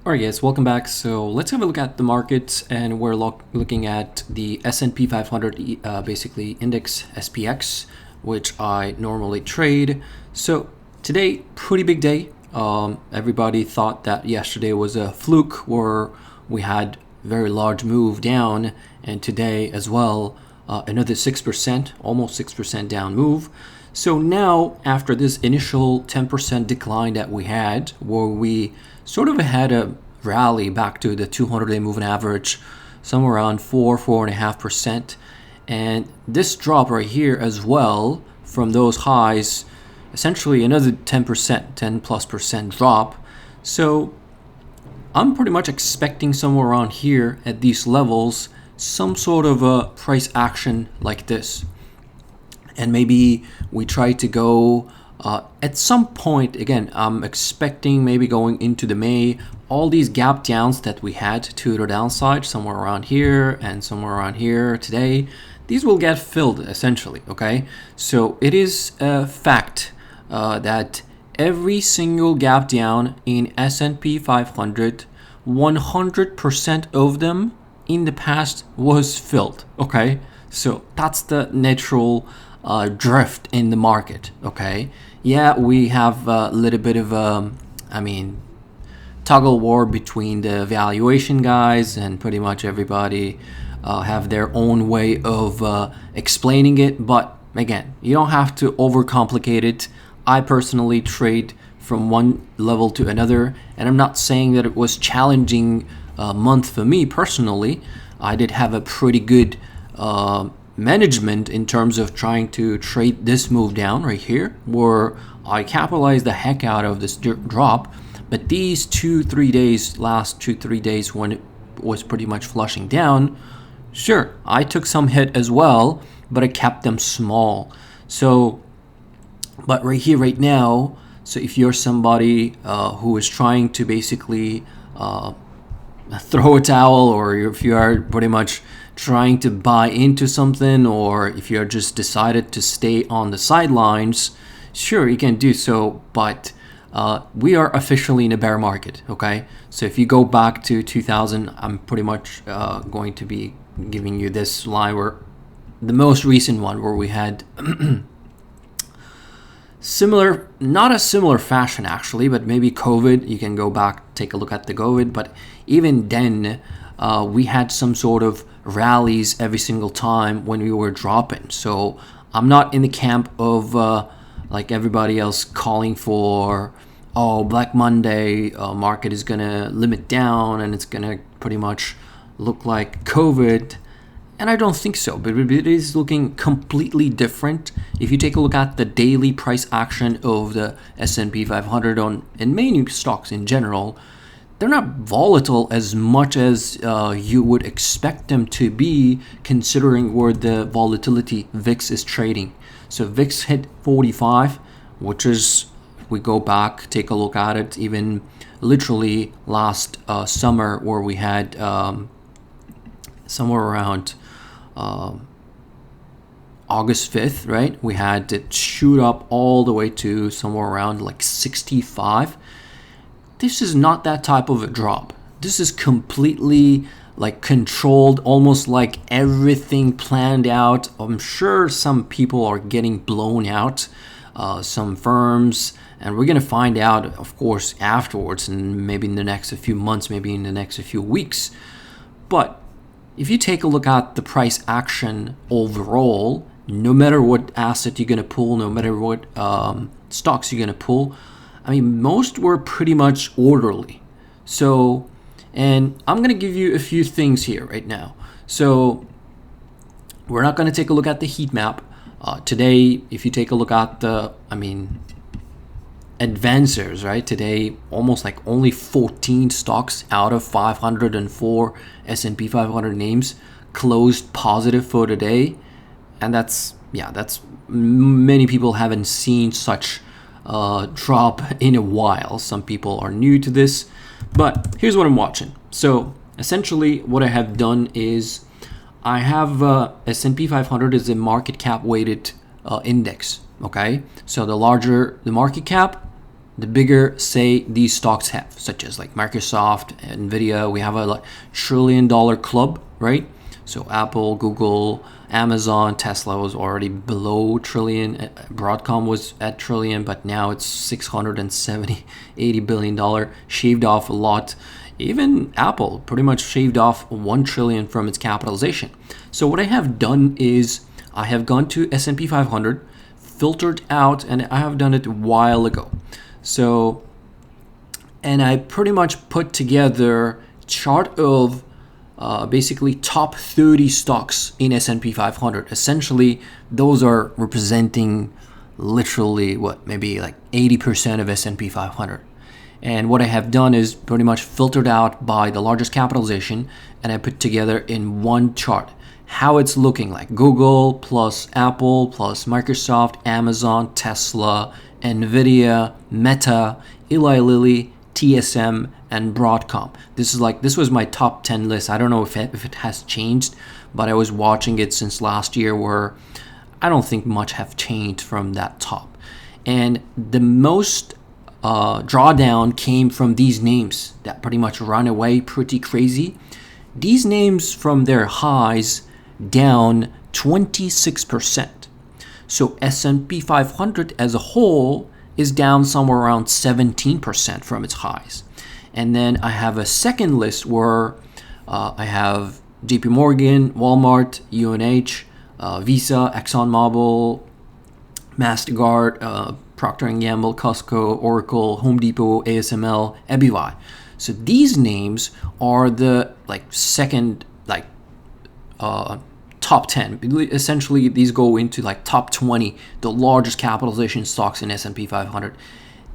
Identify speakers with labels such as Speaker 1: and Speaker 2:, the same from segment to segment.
Speaker 1: All right, guys, welcome back. So let's have a look at the markets, and we're looking at the S&P 500, basically index SPX, which I normally trade. So today, pretty big day. Everybody thought that yesterday was a fluke where we had very large move down, and today as well, another 6%, almost 6% down move. So now, after this initial 10% decline that we had, where we sort of had a rally back to the 200-day moving average, somewhere around 4.5%. And this drop right here as well from those highs, essentially another 10%, 10 plus percent drop. So I'm pretty much expecting somewhere around here at these levels, some sort of a price action like this. And maybe we try to go at some point. Again, I'm expecting maybe going into the May, all these gap downs that we had to the downside, somewhere around here and somewhere around here today, these will get filled essentially. Okay, so it is a fact that every single gap down in S&P 500, 100% of them in the past was filled. Okay, so that's the natural drift in the market. Okay, yeah, we have a little bit of tuggle war between the valuation guys, and pretty much everybody have their own way of explaining it. But again, you don't have to overcomplicate it. I personally trade from one level to another, and I'm not saying that it was challenging month for me personally. I did have a pretty good management in terms of trying to trade this move down right here, where I capitalized the heck out of this drop. But these last 2-3 days when it was pretty much flushing down, sure, I took some hit as well, but I kept them small. So, but right here, right now, so if you're somebody who is trying to basically throw a towel, or if you are pretty much trying to buy into something, or if you're just decided to stay on the sidelines, sure, you can do so. But we are officially in a bear market. Okay, so if you go back to 2000, I'm pretty much going to be giving you this line, where the most recent one where we had similar, not a similar fashion actually, but maybe COVID. You can go back, take a look at the COVID, but even then we had some sort of rallies every single time when we were dropping. So I'm not in the camp of like everybody else calling for, oh, Black Monday, market is gonna limit down and it's gonna pretty much look like COVID. And I don't think so, but it is looking completely different. If you take a look at the daily price action of the S&P 500 and many stocks in general, they're not volatile as much as you would expect them to be, considering where the volatility VIX is trading. So VIX hit 45, which is, if we go back, take a look at it, even literally last summer, where we had somewhere around August 5th, right? We had it shoot up all the way to somewhere around like 65. This is not that type of a drop. This is completely like controlled, almost like everything planned out. I'm sure some people are getting blown out, some firms, and we're going to find out, of course, afterwards, and maybe in the next few months, maybe in the next few weeks. But if you take a look at the price action overall, no matter what asset you're going to pull, no matter what stocks you're going to pull, I mean, most were pretty much orderly. So, and I'm going to give you a few things here right now. So, we're not going to take a look at the heat map. Today, if you take a look at the, advancers, right? Today, almost like only 14 stocks out of 504 S&P 500 names closed positive for the day. And that's many people haven't seen such drop in a while. Some people are new to this, but here's what I'm watching. So essentially what I have done is I have S&P 500 is a market cap weighted index. Okay, so the larger the market cap, the bigger, say, these stocks have, such as like Microsoft, Nvidia. We have a like trillion-dollar club, right? So Apple, Google, Amazon, Tesla was already below trillion. Broadcom was at trillion, but now it's 670, $80 billion, shaved off a lot. Even Apple pretty much shaved off 1 trillion from its capitalization. So what I have done is I have gone to S&P 500, filtered out, and I have done it a while ago. So, and I pretty much put together a chart of basically top 30 stocks in S&P 500. Essentially, those are representing literally maybe like 80% of S&P 500. And what I have done is pretty much filtered out by the largest capitalization, and I put together in one chart how it's looking like. Google plus Apple plus Microsoft, Amazon, Tesla, Nvidia, Meta, Eli Lilly, TSM, and Broadcom. This was my top 10 list. I don't know if it has changed, but I was watching it since last year, where I don't think much have changed from that top. And the most drawdown came from these names that pretty much run away pretty crazy. These names from their highs down 26%. So S&P 500 as a whole is down somewhere around 17% from its highs. And then I have a second list where I have JP Morgan, Walmart, UNH, Visa, ExxonMobil, MasterCard, Procter & Gamble, Costco, Oracle, Home Depot, ASML, EBI. So these names are the second top 10. Essentially, these go into top 20, the largest capitalization stocks in S&P 500.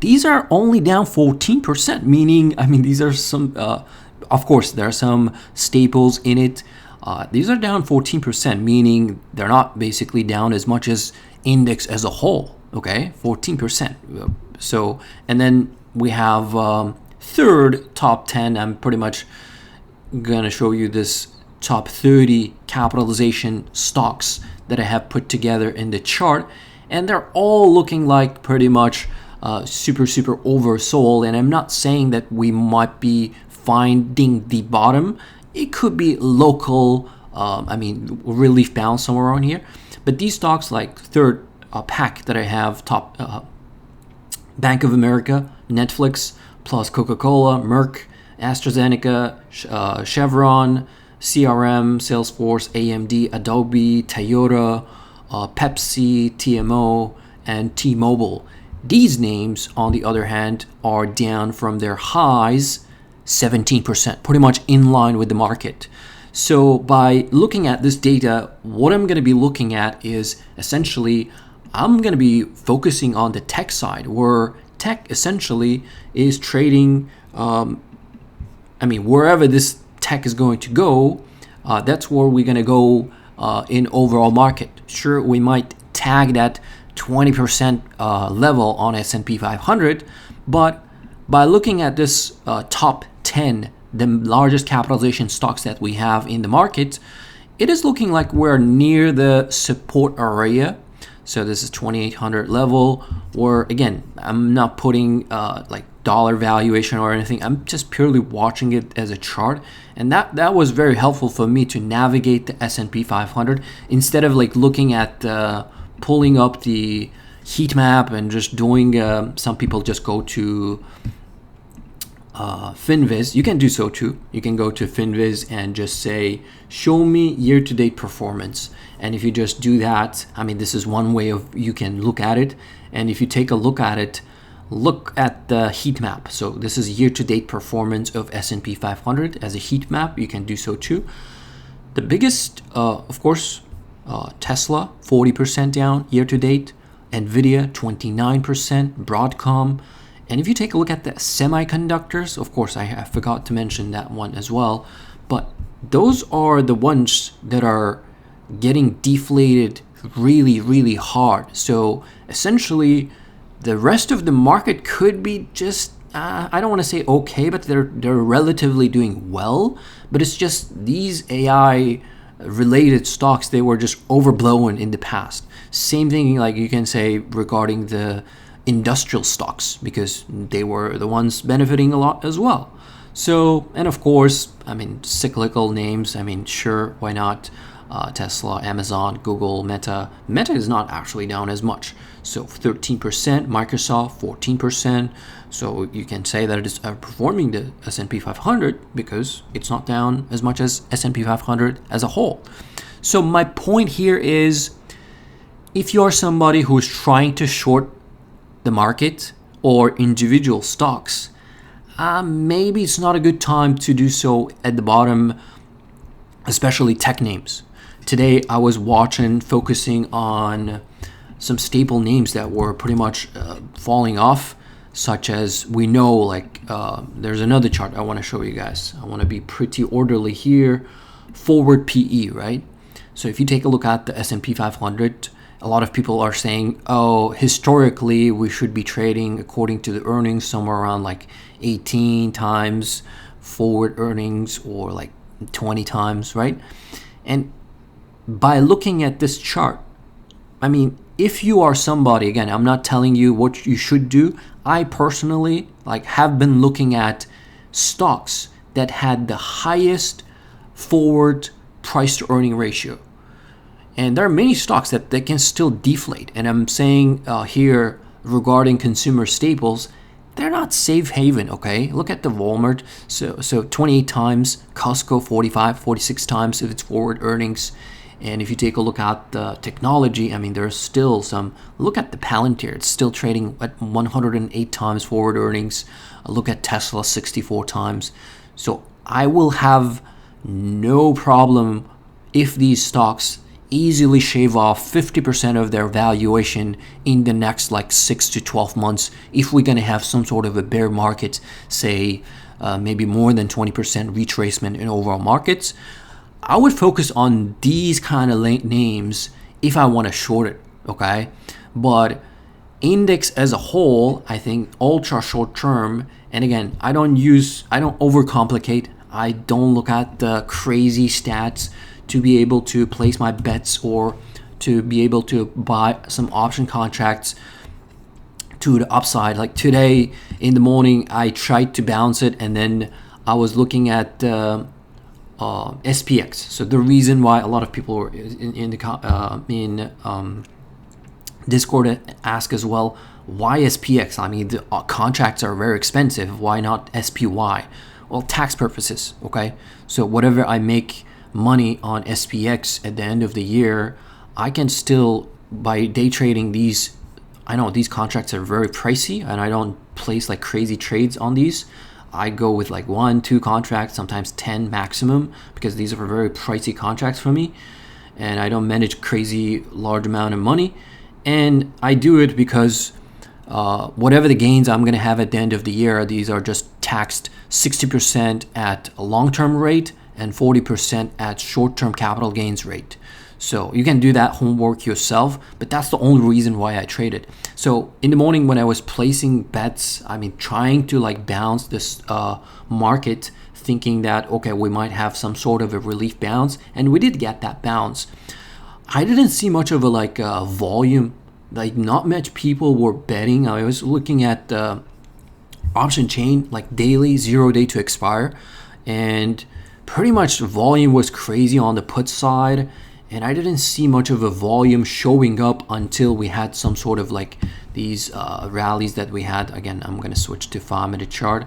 Speaker 1: These are only down 14%, meaning, these are some, of course, there are some staples in it. These are down 14%, meaning they're not basically down as much as index as a whole. Okay, 14%. So, and then we have third top 10. I'm pretty much gonna show you this top 30 capitalization stocks that I have put together in the chart, and they're all looking like pretty much super oversold. And I'm not saying that we might be finding the bottom. It could be local, relief bound somewhere around here. But these stocks, like third pack that I have, top Bank of America, Netflix, plus Coca-Cola, Merck, AstraZeneca, Chevron, CRM, Salesforce, AMD, Adobe, Toyota, Pepsi, TMO, and T-Mobile. These names, on the other hand, are down from their highs 17%, pretty much in line with the market. So by looking at this data, what I'm going to be looking at is essentially I'm going to be focusing on the tech side, where tech essentially is trading, wherever this tech is going to go, that's where we're going to go in overall market. Sure, we might tag that 20% level on S&P 500, but by looking at this top 10, the largest capitalization stocks that we have in the market, it is looking like we're near the support area. So this is 2800 level, where again, I'm not putting dollar valuation or anything. I'm just purely watching it as a chart, and that was very helpful for me to navigate the S&P 500 instead of looking at pulling up the heat map and just doing. Some people just go to Finviz. You can do so too. You can go to Finviz and just say, show me year-to-date performance. And if you just do that, this is one way of you can look at it. And if you take a look at it, look at the heat map. So this is year-to-date performance of S&P 500 as a heat map. You can do so too. The biggest, of course, Tesla, 40% down year-to-date. Nvidia, 29%. Broadcom. And if you take a look at the semiconductors, of course, I forgot to mention that one as well. But those are the ones that are getting deflated really hard. So essentially, the rest of the market could be just, I don't want to say okay, but they're relatively doing well. But it's just these AI related stocks, they were just overblown in the past. Same thing you can say regarding the industrial stocks because they were the ones benefiting a lot as well. So, and of course, I mean, cyclical names, I mean, sure, why not? Tesla, Amazon, Google, Meta. Meta is not actually down as much. So 13%, Microsoft 14%. So you can say that it is outperforming the S&P 500 because it's not down as much as S&P 500 as a whole. So my point here is, if you're somebody who's trying to short the market or individual stocks, maybe it's not a good time to do so at the bottom, especially tech names. Today I was focusing on some staple names that were pretty much falling off, such as we know, like there's another chart I want to show you guys. I want to be pretty orderly here. Forward PE, right? So if you take a look at the S&P 500, a lot of people are saying, oh, historically we should be trading according to the earnings somewhere around like 18 times forward earnings or like 20 times, right? And by looking at this chart, I mean, if you are somebody, again, I'm not telling you what you should do. I personally have been looking at stocks that had the highest forward price to earning ratio. And there are many stocks that they can still deflate. And I'm saying here regarding consumer staples, they're not safe haven, okay? Look at the Walmart. So 28 times, Costco 45, 46 times of its forward earnings. And if you take a look at the technology, I mean, there's still some. Look at the Palantir. It's still trading at 108 times forward earnings. Look at Tesla, 64 times. So I will have no problem if these stocks easily shave off 50% of their valuation in the next 6 to 12 months if we're going to have some sort of a bear market, say maybe more than 20% retracement in overall markets. I would focus on these kind of names if I want to short it, okay? But index as a whole, I think ultra short term, and again, I don't overcomplicate. I don't look at the crazy stats to be able to place my bets or to be able to buy some option contracts to the upside. Like today in the morning, I tried to bounce it, and then I was looking at SPX. So the reason why a lot of people were in Discord ask as well, why SPX? I mean, the contracts are very expensive. Why not SPY? Well, tax purposes, okay? So whatever I make money on SPX at the end of the year, I can still, by day trading these, I know these contracts are very pricey and I don't place crazy trades on these. I go with 1, 2 contracts, sometimes 10 maximum, because these are very pricey contracts for me, and I don't manage crazy large amount of money. And I do it because whatever the gains I'm going to have at the end of the year, these are just taxed 60% at a long-term rate and 40% at short-term capital gains rate. So you can do that homework yourself, but that's the only reason why I traded. So in the morning when I was placing bets, I mean, trying to bounce this market, thinking that, okay, we might have some sort of a relief bounce, and we did get that bounce. I didn't see much of a volume, not much people were betting. I was looking at option chain, daily, 0 day to expire, and pretty much the volume was crazy on the put side, and I didn't see much of a volume showing up until we had some sort of these rallies that we had. Again, I'm going to switch to 5-minute chart.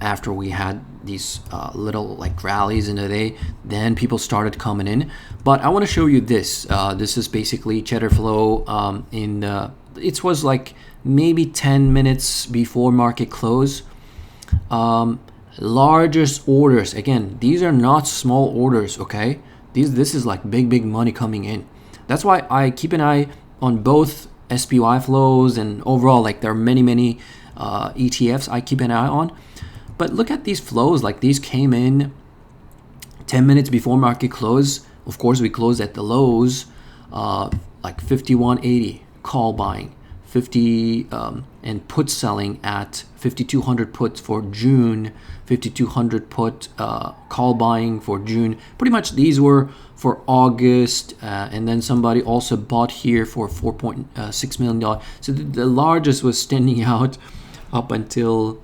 Speaker 1: After we had these little rallies in the day, then people started coming in. But I want to show you this. This is basically cheddar flow it was maybe 10 minutes before market close. Largest orders, again, these are not small orders, okay? This is big money coming in. That's why I keep an eye on both SPY flows, and overall there are many ETFs I keep an eye on. But look at these flows, these came in 10 minutes before market close. Of course, we closed at the lows, 51.80 call buying, 50, and put selling at 5,200 puts for June, 5,200 put call buying for June. Pretty much these were for August, and then somebody also bought here for $4.6 million. So the largest was standing out up until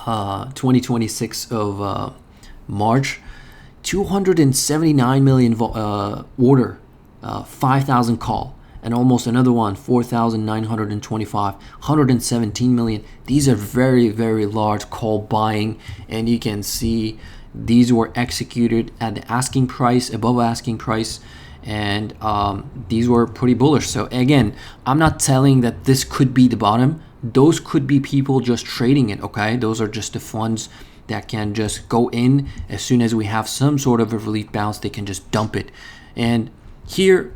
Speaker 1: 2026 of March. 279 million order, 5,000 call, and almost another one, 4,925, 117 million. These are very, very large call buying, and you can see these were executed at the asking price, above asking price, and these were pretty bullish. So again, I'm not telling that this could be the bottom. Those could be people just trading it, okay? Those are just the funds that can just go in as soon as we have some sort of a relief bounce. They can just dump it. And here,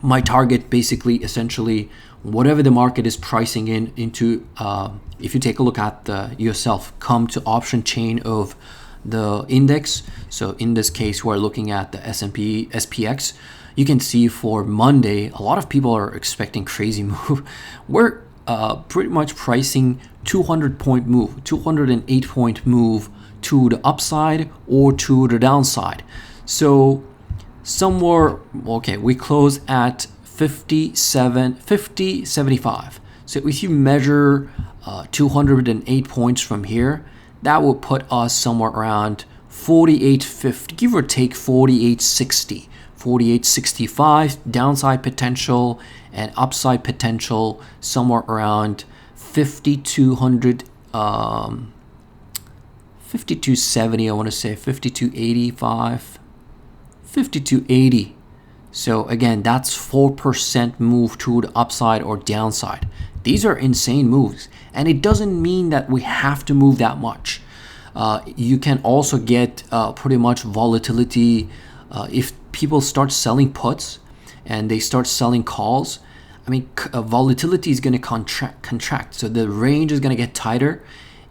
Speaker 1: my target basically, essentially, whatever the market is pricing into, if you take a look at yourself, come to option chain of the index. So in this case, we're looking at the S&P SPX. You can see for Monday, a lot of people are expecting crazy move. We're pretty much pricing 200-point move, 208-point move to the upside or to the downside. So somewhere, okay, we close at 50.75. So if you measure 208 points from here, that will put us somewhere around 48.50, give or take 48.60. 48.65 downside potential and upside potential somewhere around 5,200, 5270, I want to say 5285, 5280. So again, that's 4% move to the upside or downside. These are insane moves, and it doesn't mean that we have to move that much. You can also get pretty much volatility if people start selling puts and they start selling calls. I mean, volatility is going to contract. So the range is going to get tighter.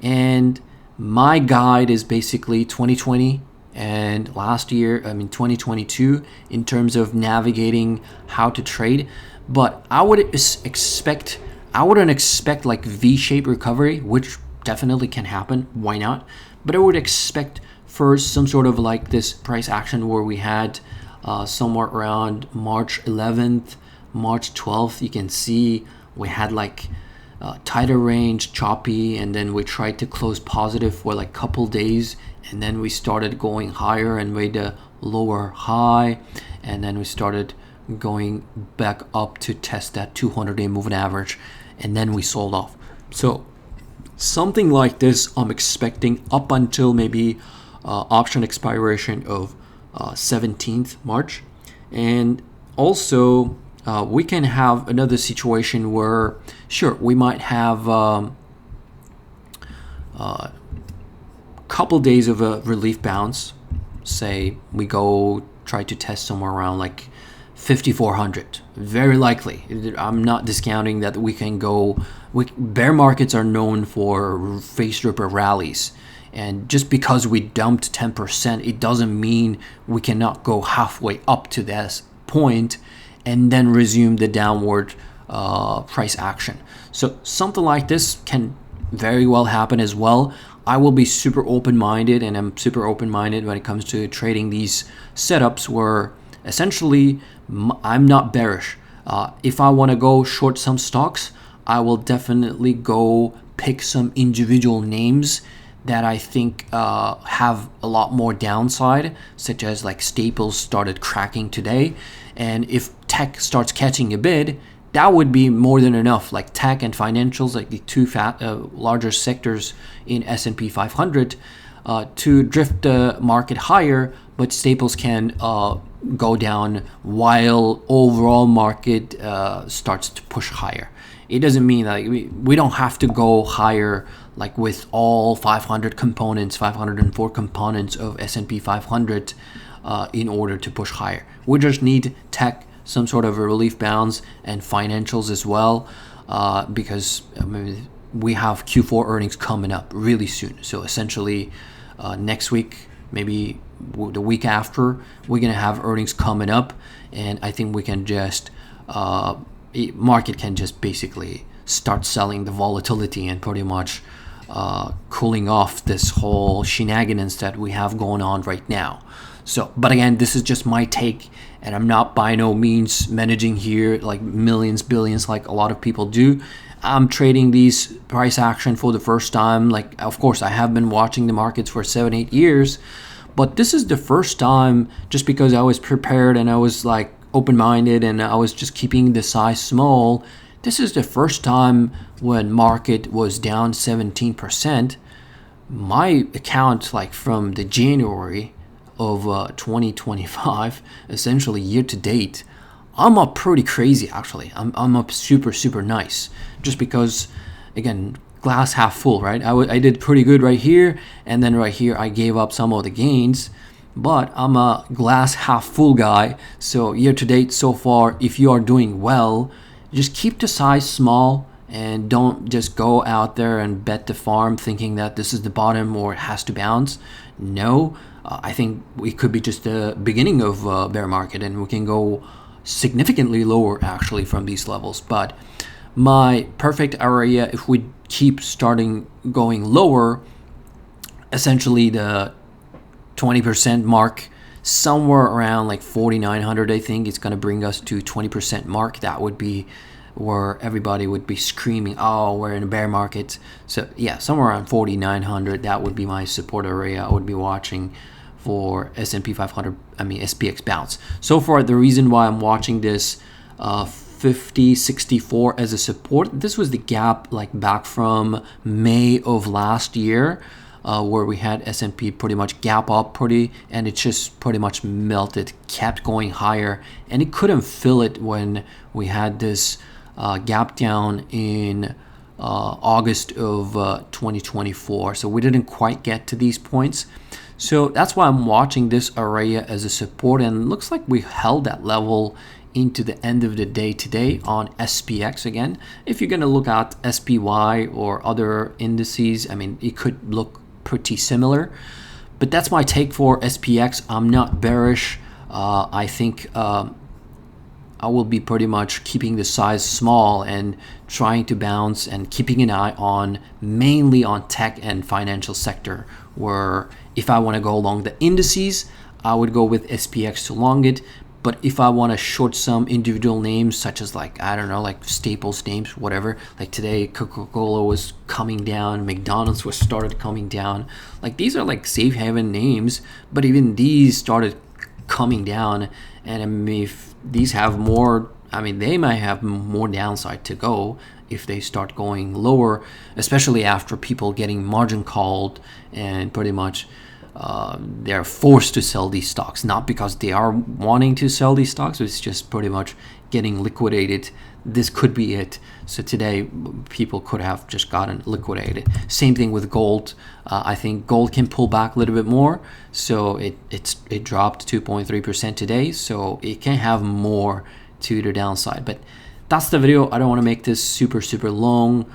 Speaker 1: And my guide is basically 2020 and last year, 2022, in terms of navigating how to trade. But I wouldn't expect like V-shaped recovery, which definitely can happen. Why not? But I would expect first some sort of like this price action where we had somewhere around March 11th, March 12th. You can see we had like tighter range, choppy, and then we tried to close positive for like couple days, and then we started going higher and made a lower high, and then we started going back up to test that 200-day moving average, and then we sold off. So something like this I'm expecting up until maybe option expiration of 17th March. And also we can have another situation where, sure, we might have couple days of a relief bounce. Say we go try to test somewhere around like 5,400. Very likely. I'm not discounting that we can go. Bear markets are known for face ripper rallies. And just because we dumped 10%, it doesn't mean we cannot go halfway up to this point and then resume the downward price action. So something like this can very well happen as well. I will be super open-minded, and I'm super open-minded when it comes to trading these setups where essentially I'm not bearish. If I want to go short some stocks, I will definitely go pick some individual names that I think have a lot more downside, such as like Staples started cracking today. And if tech starts catching a bid, that would be more than enough. Like tech and financials, like the two larger sectors in S&P 500, to drift the market higher, but Staples can go down while overall market starts to push higher. It doesn't mean like we don't have to go higher like with all 500 components, 504 components of S&P 500 in order to push higher. We just need tech, some sort of a relief bounce, and financials as well, because we have Q4 earnings coming up really soon. So essentially next week, maybe the week after, we're going to have earnings coming up, and I think we can just market can just basically start selling the volatility and pretty much cooling off this whole shenanigans that we have going on right now. So, but again, this is just my take, and I'm not by no means managing here like millions, billions, like a lot of people do. I'm trading these price action for the first time. Like, of course, I have been watching the markets for 7-8 years, but this is the first time, just because I was prepared and I was like open-minded and I was just keeping the size small. This is the first time when market was down 17%. My account, like from the January of 2025, essentially year to date, I'm up pretty crazy actually. I'm up super nice, just because, again, glass half full, right? I did pretty good right here, and then right here I gave up some of the gains, but I'm a glass half full guy. So year to date so far, if you are doing well, just keep the size small and don't just go out there and bet the farm thinking that this is the bottom or it has to bounce. No, I think it could be just the beginning of a bear market, and we can go significantly lower actually from these levels. But my perfect area, if we keep starting going lower, essentially the 20% mark, somewhere around like 4,900, I think it's going to bring us to 20% mark. That would be where everybody would be screaming, oh, we're in a bear market. So yeah, somewhere around 4,900, that would be my support area. I would be watching for S&P 500, SPX bounce. So far, the reason why I'm watching this 50.64 as a support, this was the gap like back from May of last year, where we had S&P pretty much gap up and it just pretty much melted, kept going higher, and it couldn't fill it when we had this gap down in August of 2024. So we didn't quite get to these points. So that's why I'm watching this area as a support, and it looks like we held that level into the end of the day today on SPX. Again, if you're going to look at SPY or other indices, it could look pretty similar, but that's my take for SPX. I'm not bearish. I think I will be pretty much keeping the size small and trying to bounce and keeping an eye on mainly on tech and financial sector, where if I want to go along the indices, I would go with SPX to long it. But if I want to short some individual names, such as like staples names, whatever, like today Coca-Cola was coming down, McDonald's was started coming down. Like these are like safe haven names, but even these started coming down. And if these have more, they might have more downside to go if they start going lower, especially after people getting margin called and pretty much they're forced to sell these stocks, not because they are wanting to sell these stocks, it's just pretty much getting liquidated. This could be it. So today people could have just gotten liquidated. Same thing with gold. I think gold can pull back a little bit more. So it dropped 2.3% today, so it can have more to the downside. But that's the video. I don't want to make this super long.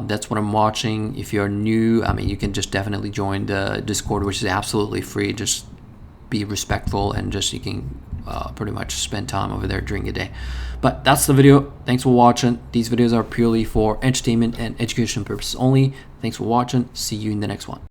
Speaker 1: That's what I'm watching. If you're new, you can just definitely join the Discord, which is absolutely free. Just be respectful and just you can pretty much spend time over there during the day. But that's the video. Thanks for watching. These videos are purely for entertainment and education purposes only. Thanks for watching. See you in the next one.